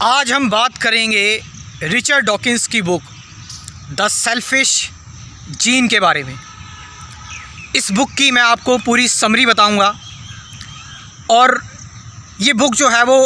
आज हम बात करेंगे रिचर्ड डॉकिंस की बुक द सेल्फिश जीन के बारे में। इस बुक की मैं आपको पूरी समरी बताऊंगा और ये बुक जो है वो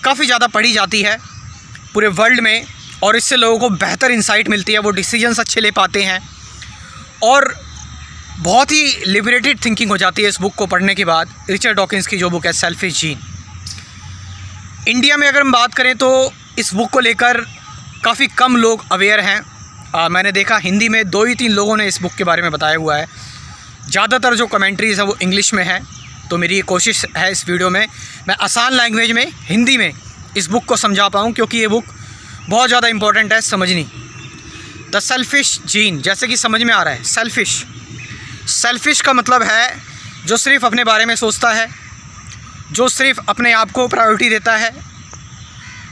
काफ़ी ज़्यादा पढ़ी जाती है पूरे वर्ल्ड में और इससे लोगों को बेहतर इंसाइट मिलती है, वो डिसीजंस अच्छे ले पाते हैं और बहुत ही लिबरेटेड थिंकिंग हो जाती है इस बुक को पढ़ने के बाद। रिचर्ड डॉकिंस की जो बुक है सेल्फिश जीन। इंडिया में अगर हम बात करें तो इस बुक को लेकर काफ़ी कम लोग अवेयर हैं। मैंने देखा हिंदी में 2 ही 3 लोगों ने इस बुक के बारे में बताया हुआ है। ज़्यादातर जो कमेंट्रीज़ है वो इंग्लिश में है, तो मेरी ये कोशिश है इस वीडियो में मैं आसान लैंग्वेज में हिंदी में इस बुक को समझा पाऊँ, क्योंकि ये बुक बहुत ज़्यादा इम्पोर्टेंट है समझनी। द सेल्फिश जीन, जैसे कि समझ में आ रहा है, सेल्फिश का मतलब है जो सिर्फ़ अपने बारे में सोचता है, जो सिर्फ़ अपने आप को प्रायोरिटी देता है,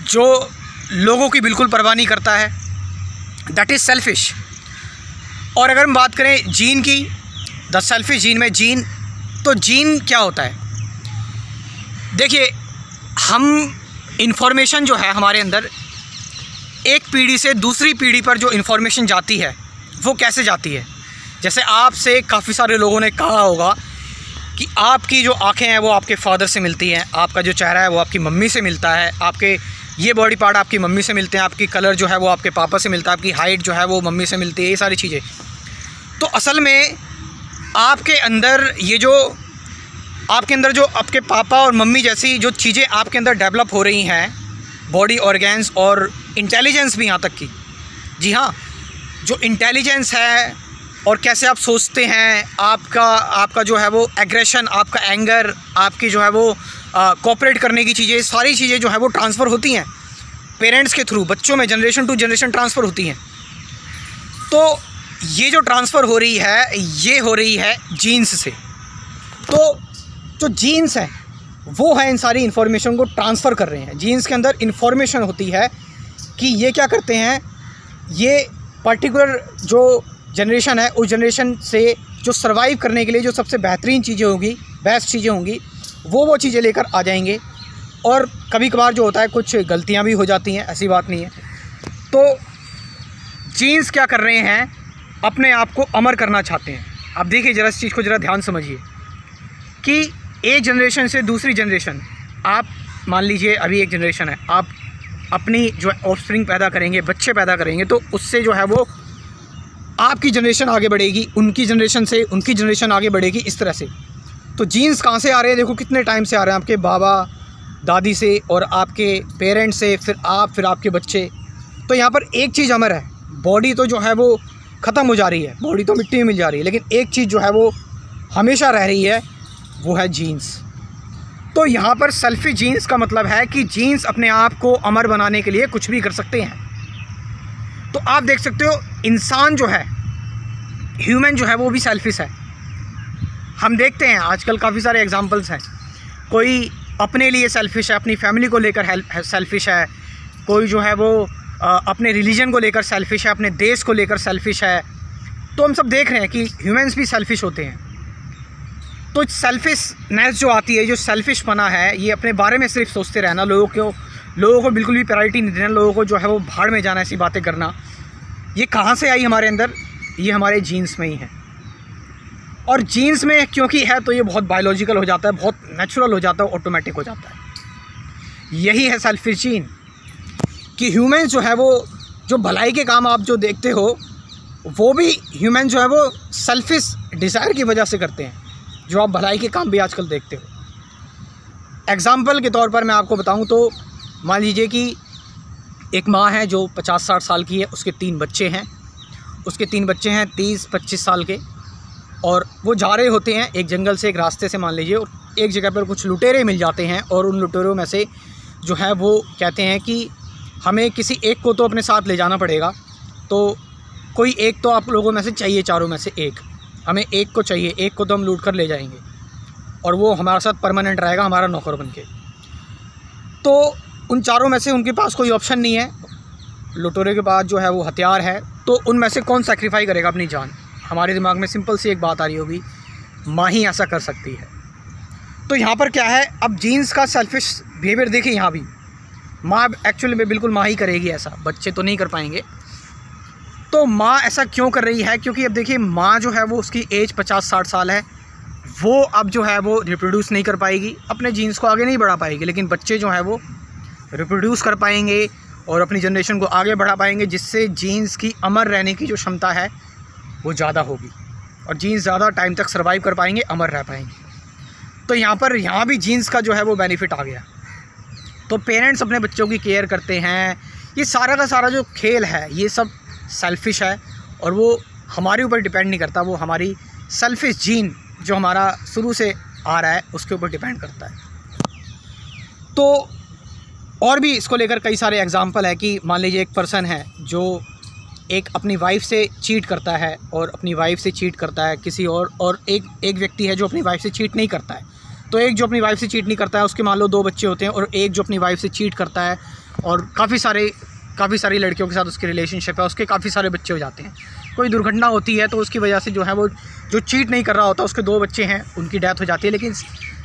जो लोगों की बिल्कुल परवाह नहीं करता है, दैट इज़ सेल्फिश। और अगर हम बात करें जीन की, द सेल्फिश जीन में जीन, तो जीन क्या होता है? देखिए, हम इन्फॉर्मेशन जो है हमारे अंदर एक पीढ़ी से दूसरी पीढ़ी पर जो इन्फॉर्मेशन जाती है वो कैसे जाती है। जैसे आपसे काफ़ी सारे लोगों ने कहा होगा कि आपकी जो आँखें हैं वो आपके फादर से मिलती हैं, आपका जो चेहरा है वो आपकी मम्मी से मिलता है, आपके ये बॉडी पार्ट आपकी मम्मी से मिलते हैं, आपकी कलर जो है वो आपके पापा से मिलता है, आपकी हाइट जो है वो मम्मी से मिलती है, ये सारी चीज़ें। तो असल में आपके अंदर ये जो आपके पापा और मम्मी जैसी जो चीज़ें आपके अंदर डेवलप हो रही हैं, बॉडी ऑर्गेन्स और इंटेलिजेंस भी यहाँ तक की, जी हाँ, जो इंटेलिजेंस है और कैसे आप सोचते हैं, आपका जो है वो एग्रेशन, आपका एंगर, आपकी जो है वो कोऑपरेट करने की चीज़ें, सारी चीज़ें जो है वो ट्रांसफ़र होती हैं पेरेंट्स के थ्रू, बच्चों में जनरेशन टू जनरेशन ट्रांसफ़र होती हैं। तो ये जो ट्रांसफ़र हो रही है ये हो रही है जीन्स से। तो जो जीन्स हैं वो है इन सारी इन्फॉर्मेशन को ट्रांसफ़र कर रहे हैं। जीन्स के अंदर इन्फॉर्मेशन होती है कि ये क्या करते हैं, ये पर्टिकुलर जो जनरेशन है उस जनरेशन से जो सर्वाइव करने के लिए जो सबसे बेहतरीन चीज़ें होंगी, बेस्ट चीज़ें होंगी, वो चीज़ें लेकर आ जाएंगे। और कभी कभार जो होता है कुछ गलतियां भी हो जाती हैं, ऐसी बात नहीं है। तो जीन्स क्या कर रहे हैं, अपने आप को अमर करना चाहते हैं। आप देखिए ज़रा इस चीज़ को ज़रा ध्यान समझिए कि एक जनरेशन से दूसरी जनरेशन, आप मान लीजिए अभी एक जनरेशन है, आप अपनी जो ऑफस्प्रिंग पैदा करेंगे, बच्चे पैदा करेंगे, तो उससे जो है वो आपकी जनरेशन आगे बढ़ेगी, उनकी जनरेशन से उनकी जनरेशन आगे बढ़ेगी, इस तरह से। तो जीन्स कहाँ से आ रहे हैं? देखो कितने टाइम से आ रहे हैं, आपके बाबा दादी से और आपके पेरेंट्स से, फिर आपके बच्चे। तो यहाँ पर एक चीज़ अमर है, बॉडी तो जो है वो ख़त्म हो जा रही है, बॉडी तो मिट्टी में मिल जा रही है, लेकिन एक चीज़ जो है वो हमेशा रह रही है, वो है जीन्स। तो यहाँ पर सेल्फिश जीन्स का मतलब है कि जीन्स अपने आप को अमर बनाने के लिए कुछ भी कर सकते हैं। तो आप देख सकते हो इंसान जो है, ह्यूमन जो है वो भी सेल्फिश है। हम देखते हैं आजकल काफ़ी सारे एग्जांपल्स हैं, कोई अपने लिए सेल्फिश है, अपनी फैमिली को लेकर सेल्फिश है, कोई जो है वो अपने रिलीजन को लेकर सेल्फिश है, अपने देश को लेकर सेल्फिश है। तो हम सब देख रहे हैं कि ह्यूमन्स भी सेल्फिश होते हैं। तो सेल्फिशनेस जो आती है, जो सेल्फिशपना है, ये अपने बारे में सिर्फ सोचते रहना, लोगों को बिल्कुल भी प्रायोरिटी नहीं देना, लोगों को जो है वो भाड़ में जाना, ऐसी बातें करना, ये कहाँ से आई हमारे अंदर? ये हमारे जीन्स में ही है। और जीन्स में क्योंकि है तो ये बहुत बायोलॉजिकल हो जाता है, बहुत नेचुरल हो जाता है, ऑटोमेटिक हो जाता है। यही है सेल्फिश जीन कि ह्यूमन जो है वो, जो भलाई के काम आप जो देखते हो, वो भी ह्यूमन जो है वो सेल्फिश डिज़ायर की वजह से करते हैं, जो आप भलाई के काम भी आजकल देखते हो। एग्ज़ाम्पल के तौर पर मैं आपको बताऊं तो मान लीजिए कि एक माँ है जो 50-60 साल की है, उसके 3 बच्चे हैं, 30-25 साल के, और वो जा रहे होते हैं एक जंगल से, एक रास्ते से मान लीजिए, और एक जगह पर कुछ लुटेरे मिल जाते हैं और उन लुटेरों में से जो है वो कहते हैं कि हमें किसी एक को तो अपने साथ ले जाना पड़ेगा, तो कोई एक तो आप लोगों में से चाहिए, चारों में से एक, हमें एक को चाहिए, एक को तो हम लूट कर ले जाएंगे और वो हमारे साथ परमानेंट रहेगा, हमारा नौकर बन के। तो उन चारों में से उनके पास कोई ऑप्शन नहीं है, लुटेरे के पास जो है वो हथियार है, तो उनमें से कौन सैक्रिफाई करेगा अपनी जान? हमारे दिमाग में सिंपल सी एक बात आ रही होगी, माँ ही ऐसा कर सकती है। तो यहाँ पर क्या है, अब जीन्स का सेल्फिश बिहेवियर देखिए, यहाँ भी माँ एक्चुअली में बिल्कुल माँ ही करेगी ऐसा, बच्चे तो नहीं कर पाएंगे। तो माँ ऐसा क्यों कर रही है? क्योंकि अब देखिए माँ जो है वो उसकी एज 50-60 साल है, वो अब जो है वो रिप्रोड्यूस नहीं कर पाएगी, अपने जीन्स को आगे नहीं बढ़ा पाएगी, लेकिन बच्चे जो हैं वो रिप्रोड्यूस कर पाएंगे और अपनी जनरेशन को आगे बढ़ा पाएंगे, जिससे जीन्स की अमर रहने की जो क्षमता है वो ज़्यादा होगी और जीन्स ज़्यादा टाइम तक सर्वाइव कर पाएंगे, अमर रह पाएंगे। तो यहाँ भी जीन्स का जो है वो बेनिफिट आ गया। तो पेरेंट्स अपने बच्चों की केयर करते हैं। ये सारा का सारा जो खेल है ये सब सेल्फिश है और वो हमारे ऊपर डिपेंड नहीं करता, वो हमारी सेल्फिश जीन जो हमारा शुरू से आ रहा है उसके ऊपर डिपेंड करता है। तो और भी इसको लेकर कई सारे एग्जांपल है कि मान लीजिए एक पर्सन है जो एक अपनी वाइफ से चीट करता है और अपनी वाइफ से चीट करता है किसी और एक व्यक्ति है जो अपनी वाइफ से चीट नहीं करता है। तो एक जो अपनी वाइफ से चीट नहीं करता है उसके मान लो 2 बच्चे होते हैं, और एक जो अपनी वाइफ से चीट करता है और काफ़ी सारी लड़कियों के साथ उसकी रिलेशनशिप है, उसके काफ़ी सारे बच्चे हो जाते हैं। कोई दुर्घटना होती है तो उसकी वजह से जो है वो जो चीट नहीं कर रहा होता उसके 2 बच्चे हैं, उनकी डेथ हो जाती है, लेकिन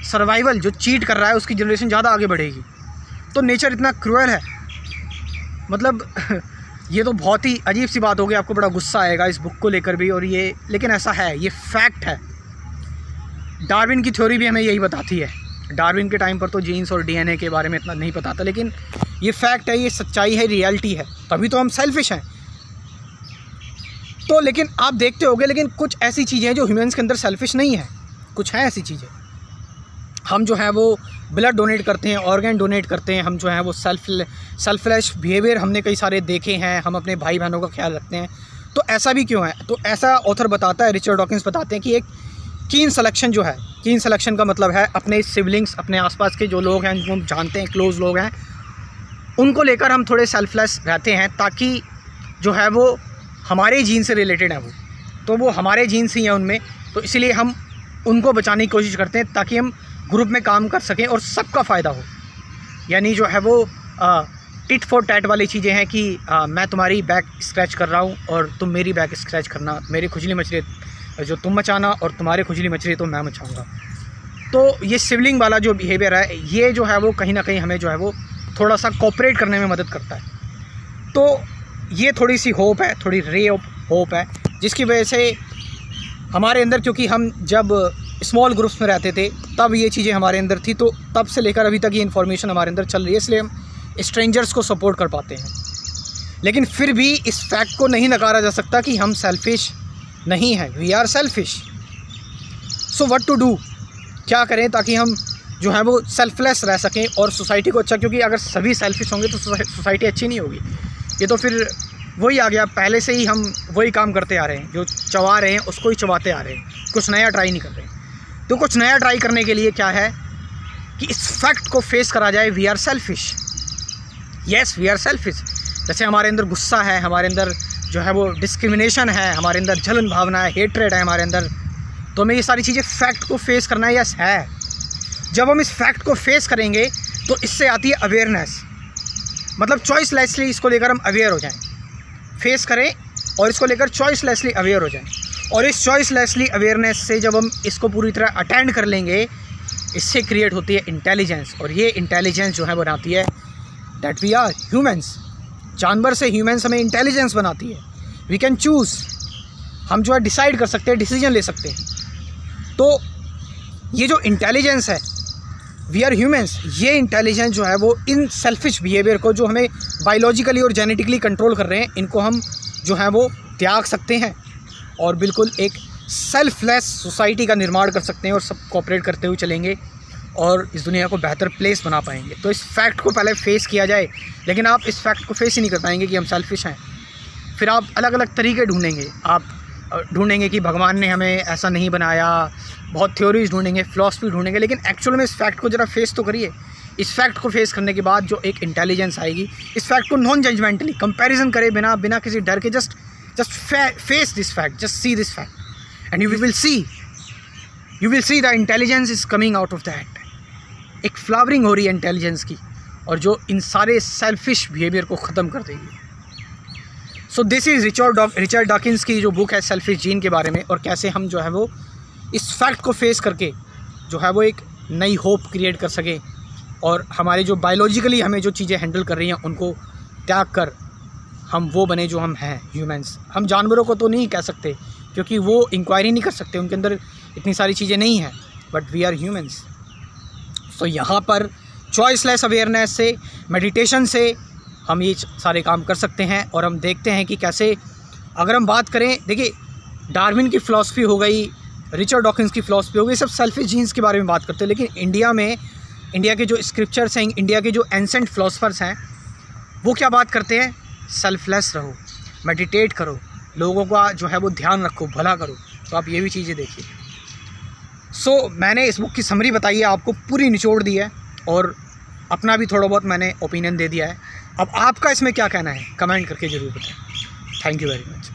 सर्वाइवल जो चीट कर रहा है उसकी जनरेशन ज़्यादा आगे बढ़ेगी। तो नेचर इतना क्रूअल है, मतलब ये तो बहुत ही अजीब सी बात होगी, आपको बड़ा गुस्सा आएगा इस बुक को लेकर भी, और ये लेकिन ऐसा है, ये फैक्ट है। डार्विन की थ्योरी भी हमें यही बताती है। डार्विन के टाइम पर तो जीन्स और डीएनए के बारे में इतना नहीं पता था, लेकिन ये फैक्ट है, ये सच्चाई है, रियलिटी है, तभी तो हम सेल्फिश हैं। तो लेकिन आप देखते होंगे, लेकिन कुछ ऐसी चीज़ें हैं जो ह्यूमंस के अंदर सेल्फिश नहीं है, कुछ हैं ऐसी चीज़ें। हम जो है वो ब्लड डोनेट करते हैं, ऑर्गन डोनेट करते हैं, हम जो है वो सेल्फलेस बिहेवियर हमने कई सारे देखे हैं, हम अपने भाई बहनों का ख्याल रखते हैं। तो ऐसा भी क्यों है? तो ऐसा ऑथर बताता है, रिचर्ड डॉकिंस बताते हैं कि एक कीन सिलेक्शन जो है, कीन सिलेक्शन का मतलब है अपने सिबलिंग्स, अपने आसपास के जो लोग हैं जिनको हम जानते हैं, क्लोज लोग हैं, उनको लेकर हम थोड़े सेल्फलेस रहते हैं, ताकि जो है वो हमारे जीन से रिलेटेड है, तो वो हमारे जीन्स ही हैं उनमें, तो इसलिए हम उनको बचाने की कोशिश करते हैं ताकि हम ग्रुप में काम कर सकें और सबका फ़ायदा हो। यानी जो है वो टिट फॉर टैट वाली चीज़ें हैं कि मैं तुम्हारी बैक स्क्रैच कर रहा हूँ और तुम मेरी बैक स्क्रैच करना, मेरी खुजली मचली जो तुम मचाना और तुम्हारे खुजली मचली तो मैं मचाऊँगा। तो ये सिबलिंग वाला जो बिहेवियर है, ये जो है वो कहीं ना कहीं हमें जो है वो थोड़ा सा कोऑपरेट करने में मदद करता है। तो ये थोड़ी सी होप है, थोड़ी रे ऑफ होप है, जिसकी वजह से हमारे अंदर, क्योंकि हम जब स्मॉल ग्रुप्स में रहते थे तब ये चीज़ें हमारे अंदर थी, तो तब से लेकर अभी तक ये इन्फॉर्मेशन हमारे अंदर चल रही है, इसलिए हम स्ट्रेंजर्स को सपोर्ट कर पाते हैं। लेकिन फिर भी इस फैक्ट को नहीं नकारा जा सकता कि हम सेल्फिश नहीं हैं, we are selfish. So what to do, क्या करें ताकि हम जो है वो सेल्फलेस रह सकें और सोसाइटी को अच्छा, क्योंकि अगर सभी सेल्फिश होंगे तो सोसाइटी अच्छी नहीं होगी। ये तो फिर वही आ गया, पहले से ही हम वही काम करते आ रहे हैं, जो चबा रहे हैं उसको ही चबाते आ रहे हैं, कुछ नया ट्राई नहीं कर रहे। तो कुछ नया ट्राई करने के लिए क्या है कि इस फैक्ट को फेस करा जाए, we are selfish. Yes, we are selfish. जैसे हमारे अंदर गुस्सा है, हमारे अंदर जो है वो डिस्क्रिमिनेशन है, हमारे अंदर जलन भावना है, हेट्रेड है हमारे अंदर, तो हमें ये सारी चीज़ें फैक्ट को फेस करना है। यस है, जब हम इस फैक्ट को फेस करेंगे तो इससे आती है अवेयरनेस, मतलब चॉइसलेसली इसको लेकर हम अवेयर हो जाएं, फेस करें और इसको लेकर चॉइसलेसली अवेयर हो जाएं। और इस चॉइसलेसली अवेयरनेस से जब हम इसको पूरी तरह अटेंड कर लेंगे, इससे क्रिएट होती है इंटेलिजेंस, और ये इंटेलिजेंस जो है बनाती है दैट वी आर ह्यूमंस। जानवर से ह्यूमंस हमें इंटेलिजेंस बनाती है, वी कैन चूज़, हम जो है डिसाइड कर सकते हैं, डिसीजन ले सकते हैं। तो ये जो इंटेलिजेंस है, वी आर ह्यूमंस, ये इंटेलिजेंस जो है वो इन सेल्फिश बिहेवियर को जो हमें बायोलॉजिकली और जेनेटिकली कंट्रोल कर रहे हैं, इनको हम जो है वो त्याग सकते हैं और बिल्कुल एक सेल्फलेस सोसाइटी का निर्माण कर सकते हैं और सब कोऑपरेट करते हुए चलेंगे और इस दुनिया को बेहतर प्लेस बना पाएंगे। तो इस फैक्ट को पहले फेस किया जाए, लेकिन आप इस फैक्ट को फेस ही नहीं कर पाएंगे कि हम सेल्फिश हैं। फिर आप अलग अलग तरीके ढूंढेंगे, आप ढूंढेंगे कि भगवान ने हमें ऐसा नहीं बनाया, बहुत थ्योरीज ढूंढेंगे, फ़िलासफ़ी ढूंढेंगे, लेकिन एक्चुअल में इस फैक्ट को ज़रा फेस तो करिए। इस फैक्ट को फेस करने के बाद जो एक इंटेलिजेंस आएगी, इस फैक्ट को नॉन जजमेंटली कंपैरिजन करे, बिना किसी डर के just face this fact, just see this fact and you will see the intelligence is coming out of that. एक फ्लावरिंग हो रही है इंटेलिजेंस की, और जो इन सारे सेल्फिश बिहेवियर को ख़त्म कर देगी। So this is Richard Dawkins की जो बुक है सेल्फिश जीन के बारे में, और कैसे हम जो है वो इस फैक्ट को फेस करके जो है वो एक नई होप क्रिएट कर सकें और हमारे जो बायोलॉजिकली हमें जो चीज़ें हैंडल कर रही हैं उनको त्याग कर हम वो बने जो हम हैं, ह्यूमंस। हम जानवरों को तो नहीं कह सकते क्योंकि वो इंक्वायरी नहीं कर सकते, उनके अंदर इतनी सारी चीज़ें नहीं हैं, बट वी आर ह्यूमंस। तो यहाँ पर चॉइसलेस अवेयरनेस से, मेडिटेशन से हम ये सारे काम कर सकते हैं। और हम देखते हैं कि कैसे, अगर हम बात करें, देखिए डार्विन की फ़िलासफ़ी हो गई, रिचर्ड डॉकिंस की फ़िलासफ़ी हो गई, सब सेल्फिश जीन्स के बारे में बात करते हैं। लेकिन इंडिया में, इंडिया के जो स्क्रिप्चर्स हैं, इंडिया के जो एंसेंट फ़िलासफ़र्स हैं, वो क्या बात करते हैं? सेल्फलेस रहो, मेडिटेट करो, लोगों का जो है वो ध्यान रखो, भला करो। तो आप ये भी चीज़ें देखिए। मैंने इस बुक की समरी बताई है, आपको पूरी निचोड़ दी है और अपना भी थोड़ा बहुत मैंने ओपिनियन दे दिया है। अब आपका इसमें क्या कहना है, कमेंट करके ज़रूर बताएं। Thank you very much.